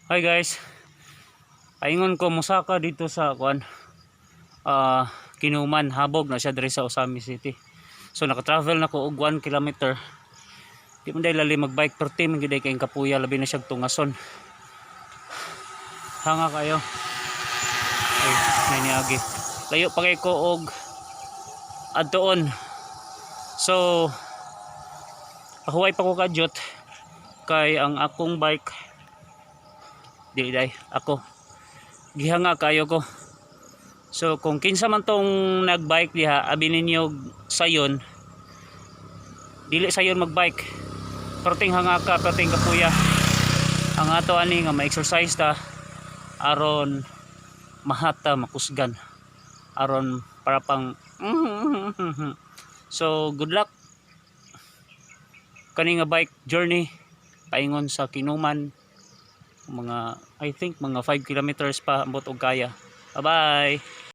Hi guys, paingon ko musaka dito sa Kinuman, habog na siya diri sa Osami City. So naka-travel na ko og 1 kilometer. Di man dai lali magbike per team giday kay kapuya labi na siya tungason. Hanga kayo. Ay, may niagi. Layo pa kay ko og adtoon. So pahuway pa ko kadyot kay ang akong bike di day ako gihanga kayo ko. So kung kinsa man tong nagbike diha abi ninyo sayon, dili sayon magbike, perting hanga ka, perting kapuya ang ato ani nga ma-exercise ta aron mahata makusgan aron para pang so good luck kani nga bike journey paingon sa Kinuman, mga I think mga 5 kilometers pa ambot og kaya. Bye bye.